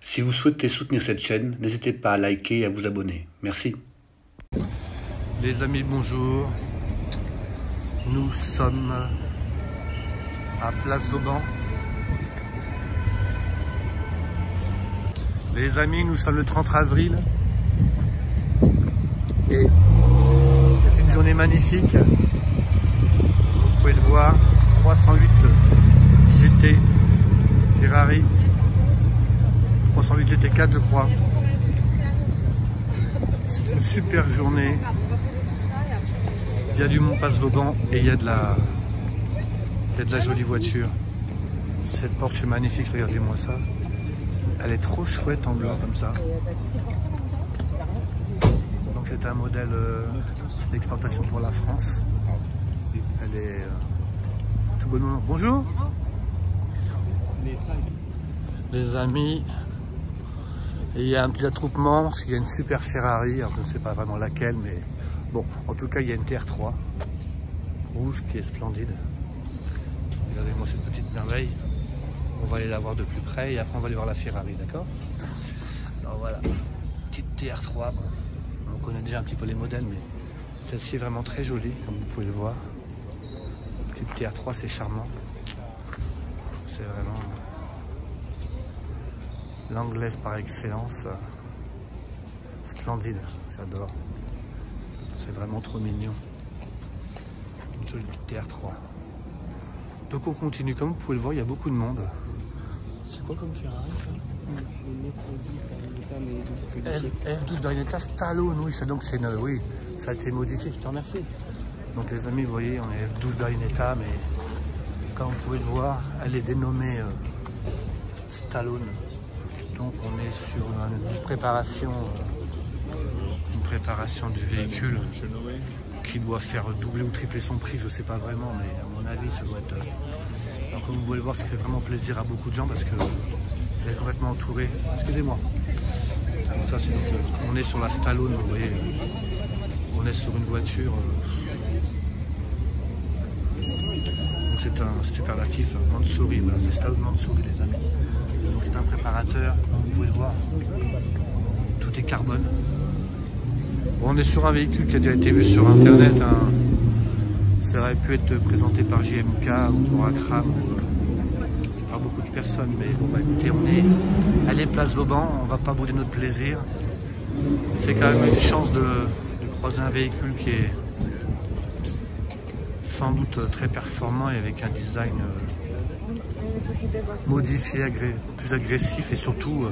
Si vous souhaitez soutenir cette chaîne, n'hésitez pas à liker et à vous abonner. Merci. Les amis, bonjour. Nous sommes à Place Vauban. Les amis, nous sommes le 30 avril. Et c'est une journée magnifique. Vous pouvez le voir. 308 GT Ferrari. 308 GT4 je crois. C'est une super journée. Il y a du Mont Place Vauban et il y a de la jolie voiture. Cette Porsche est magnifique, regardez-moi ça. Elle est trop chouette en blanc comme ça. Donc c'est un modèle d'exportation pour la France. Elle est tout bonnement. Bonjour les amis. Et il y a un petit attroupement, parce qu'il y a une super Ferrari, alors je ne sais pas vraiment laquelle, mais bon, en tout cas il y a une TR3 rouge qui est splendide. Regardez-moi cette petite merveille. On va aller la voir de plus près et après on va aller voir la Ferrari, d'accord? Alors voilà, petite TR3, bon, on connaît déjà un petit peu les modèles, mais celle-ci est vraiment très jolie, comme vous pouvez le voir. Petite TR3, c'est charmant. C'est vraiment l'anglaise par excellence. Splendide, j'adore. C'est vraiment trop mignon. Une jolie petite TR3. Donc on continue, comme vous pouvez le voir, il y a beaucoup de monde. C'est quoi comme Ferrari ça? F12 Berlinetta Stallone, oui, ça, donc c'est une, oui, ça a été modifié, je te remercie. Donc les amis, vous voyez, on est F12 Berlinetta, mais comme vous pouvez le voir, elle est dénommée Stallone. Donc on est sur une préparation du véhicule qui doit faire doubler ou tripler son prix, je ne sais pas vraiment, mais à mon avis ça doit être... Alors comme vous pouvez le voir, ça fait vraiment plaisir à beaucoup de gens parce que elle est complètement entourée. Excusez-moi. Ça, c'est donc, on est sur la Stallone, vous voyez, on est sur une voiture. Donc c'est un superlatif Mansouri, voilà, c'est Stallone Mansouri les amis. Donc c'est un préparateur, vous pouvez le voir, tout est carbone. Bon, on est sur un véhicule qui a déjà été vu sur internet, hein. Ça aurait pu être présenté par JMK ou pour Akram, par beaucoup de personnes, mais bon bah écoutez, on est à les Place Vauban, on va pas bouder notre plaisir. C'est quand même une chance de croiser un véhicule qui est sans doute très performant et avec un design modifié, plus agressif et surtout,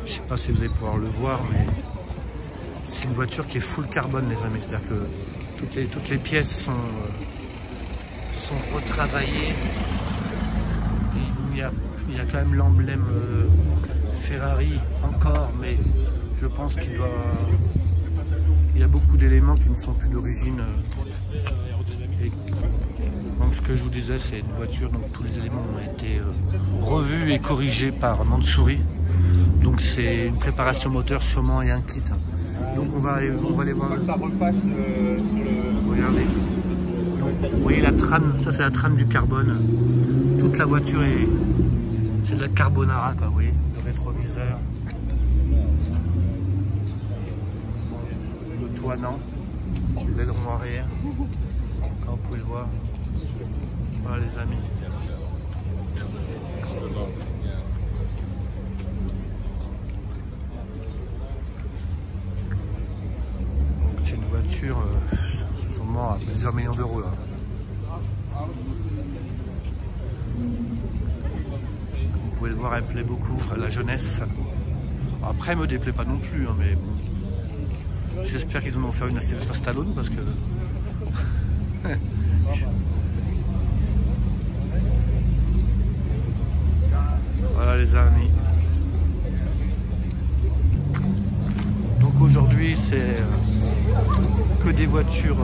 je ne sais pas si vous allez pouvoir le voir, mais c'est une voiture qui est full carbone les amis, c'est-à-dire que toutes les pièces sont retravaillées. Il y a quand même l'emblème Ferrari encore, mais je pense qu'il y a beaucoup d'éléments qui ne sont plus d'origine. Donc ce que je vous disais, c'est une voiture, donc tous les éléments ont été revus et corrigés par Mansouri. Donc c'est une préparation moteur sûrement et un kit. Donc on va aller voir. Ça repasse sur le... Regardez. Donc, vous voyez la trame, ça c'est la trame du carbone. Toute la voiture c'est de la carbonara quoi, vous voyez. Le rétroviseur. Le toit-nant. L'aileron arrière. Comme vous pouvez le voir. Voilà les amis. C'est une voiture sûrement à plusieurs millions d'euros là. Vous pouvez le voir, elle plaît beaucoup à la jeunesse. Après elle me déplaît pas non plus, hein, mais bon. J'espère qu'ils en ont fait une à Sylvester Stallone parce que voilà les amis. Donc aujourd'hui c'est que des voitures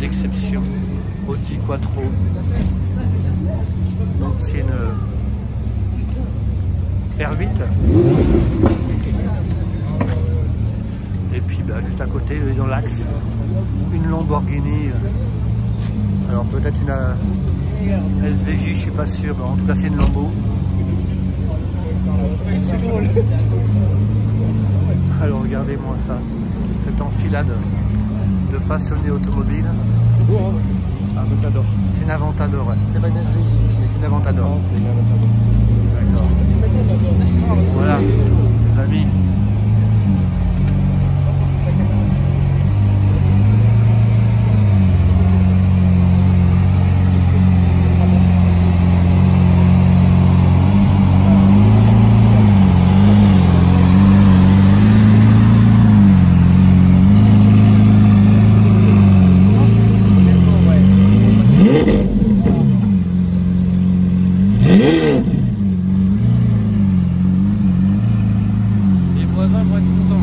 d'exception. Audi Quattro. Donc c'est une R8. Et puis bah, juste à côté, dans l'axe, une Lamborghini. Alors peut-être une SVJ, je suis pas sûr. En tout cas c'est une Lambo. Alors regardez-moi ça, cette enfilade de passionnés automobiles. C'est beau, hein? Aventador. C'est une Aventador, ouais. C'est pas une SVJ, mais C'est une Aventador. non, c'est une Aventador. D'accord. Voilà, les amis. Les voisins vont être contents.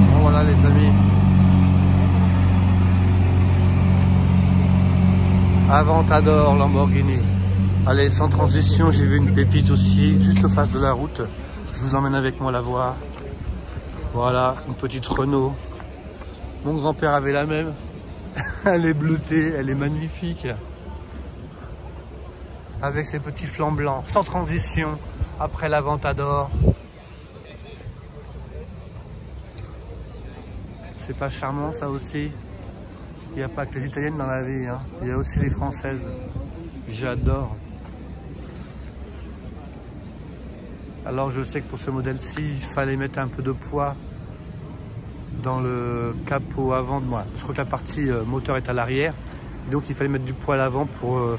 Bon, voilà les amis. Aventador Lamborghini. Allez, sans transition, j'ai vu une pépite aussi, juste au face de la route. Je vous emmène avec moi la voir. Voilà, une petite Renault. Mon grand-père avait la même. Elle est bleutée, elle est magnifique. Avec ses petits flancs blancs, sans transition, après l'Aventador. C'est pas charmant ça aussi? Il n'y a pas que les italiennes dans la vie, hein. Il y a aussi les françaises. J'adore. Alors je sais que pour ce modèle-ci, il fallait mettre un peu de poids dans le capot avant de moi. Je crois que la partie moteur est à l'arrière. Donc il fallait mettre du poids à l'avant pour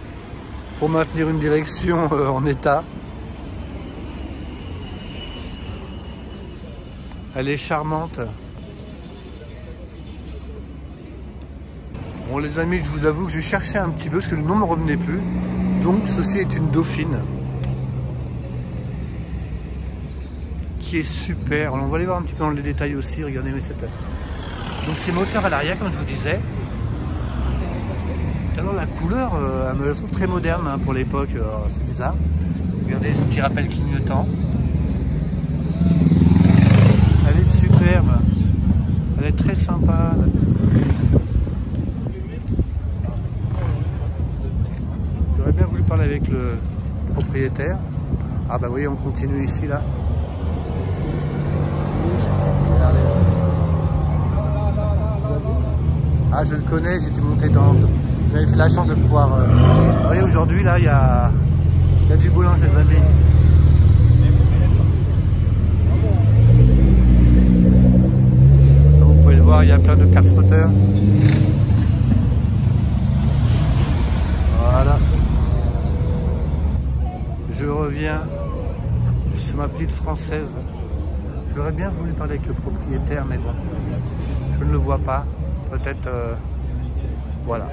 maintenir une direction en état. Elle est charmante. Bon les amis, je vous avoue que j'ai cherché un petit peu parce que le nom ne me revenait plus. Donc ceci est une Dauphine. Qui est super. On va aller voir un petit peu dans les détails aussi. Regardez mes setups. Donc c'est moteur à l'arrière comme je vous disais. Alors la couleur, elle me la trouve très moderne hein, pour l'époque. C'est bizarre. Regardez ce petit rappel clignotant. Elle est superbe. Elle est très sympa. J'aurais bien voulu parler avec le propriétaire. Ah bah vous voyez, on continue ici là. Ah je le connais, j'étais monté dans... J'avais fait la chance de pouvoir... Vous voyez aujourd'hui là, il y a du boulange les amis. Donc, vous pouvez le voir, il y a plein de cars spotters. Voilà. Je reviens sur ma petite française. J'aurais bien voulu parler avec le propriétaire, mais bon, je ne le vois pas. Peut-être, voilà.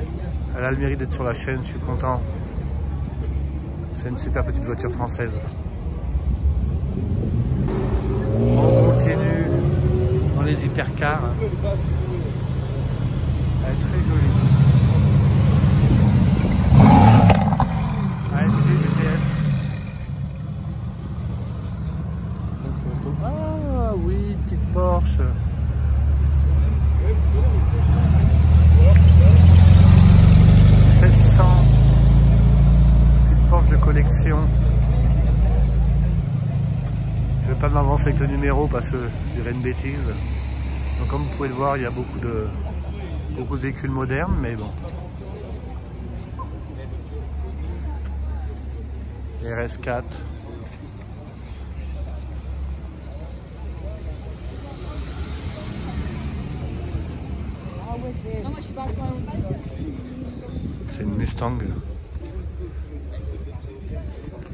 Elle a le mérite d'être sur la chaîne, je suis content. C'est une super petite voiture française. On continue dans les hypercars. Elle est très jolie. AMG GTS. Ah oui, petite Porsche. De collection. Je vais pas m'avancer avec le numéro parce que je dirais une bêtise. Donc comme vous pouvez le voir, il y a beaucoup de véhicules modernes, mais bon. RS4. C'est une Mustang.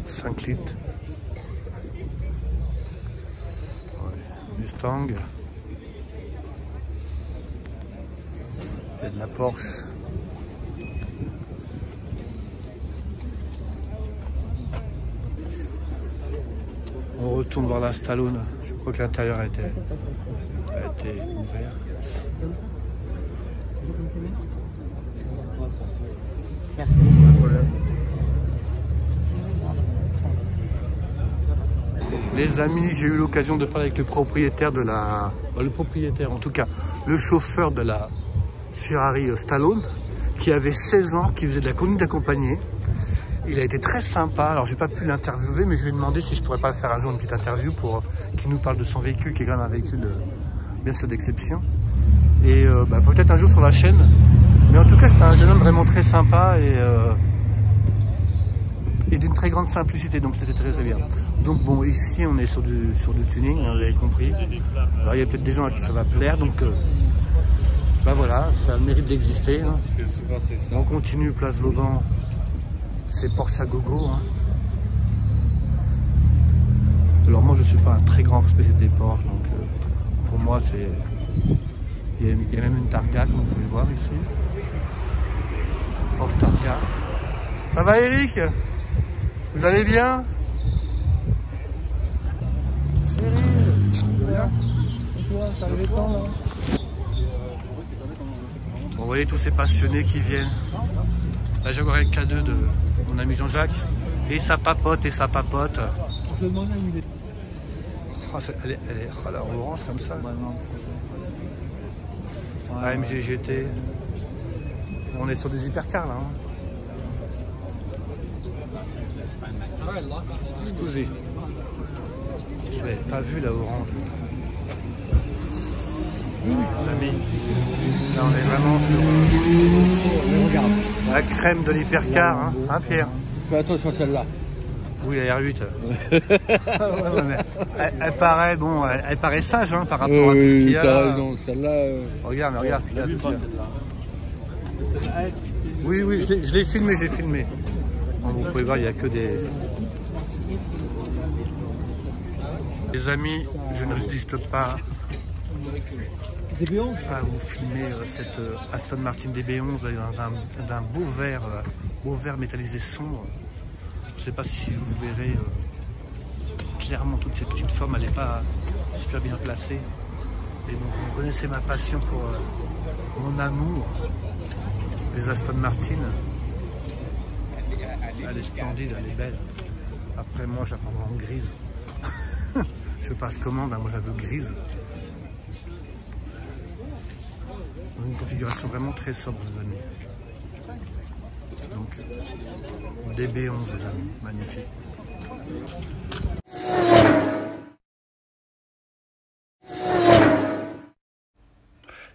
5 litres. Ouais, Mustang. Il y a de la Porsche. On retourne voir la Stallone. Je crois que l'intérieur a été ouvert. Les amis, j'ai eu l'occasion de parler avec le propriétaire de la... le propriétaire, en tout cas, le chauffeur de la Ferrari Stallone, qui avait 16 ans, qui faisait de la conduite accompagnée. Il a été très sympa, alors j'ai pas pu l'interviewer, mais je lui ai demandé si je pourrais pas faire un jour une petite interview pour qu'il nous parle de son véhicule, qui est quand même un véhicule bien sûr d'exception. Et peut-être un jour sur la chaîne. Mais en tout cas, c'était un jeune homme vraiment très sympa et d'une très grande simplicité, donc c'était très très bien. Donc bon, ici on est sur du tuning, vous avez compris. Alors il y a peut-être des gens à qui ça va plaire, donc voilà, ça a le mérite d'exister. Hein. On continue, place Vauban, c'est Porsche à gogo. Hein. Alors moi je suis pas un très grand spécialiste des Porsche, donc pour moi c'est... Il y a même une Targa, comme vous pouvez voir ici. Porsche Targa. Ça va Eric? Vous allez bien? Cyril, bien? Bon, vous voyez tous ces passionnés qui viennent. Là j'ai encore un K2 de mon ami Jean-Jacques. Et ça papote et ça papote. Je demandais une idée. Oh, elle est orange comme ça. AMG GT. On est sur des hypercars là. Hein. Scusi. Je l'avais pas vu la orange. Les amis, là on est vraiment sur la crème de l'hypercar, hein, Pierre? Fais attention à celle-là. Oui, la R8. Elle paraît bon, elle paraît sage hein, par rapport à tout ce qu'il y a. T'as raison, celle-là. Regarde, regarde. Oui, oui, je l'ai filmé, j'ai filmé. Bon, vous pouvez voir, il n'y a que des... Les amis, je ne résiste pas à vous filmer cette Aston Martin DB11 dans un beau vert métallisé sombre. Je ne sais pas si vous verrez clairement toutes ces petites formes, elle n'est pas super bien placée. Et donc vous connaissez ma passion pour mon amour des Aston Martin. Elle est splendide, elle est belle. Après moi je la prendrai en grise. Je passe commande, hein, moi j'avais grise. Dans une configuration vraiment très sobre les amis. Donc DB11 les amis, magnifique.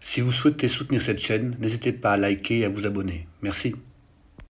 Si vous souhaitez soutenir cette chaîne, n'hésitez pas à liker et à vous abonner. Merci.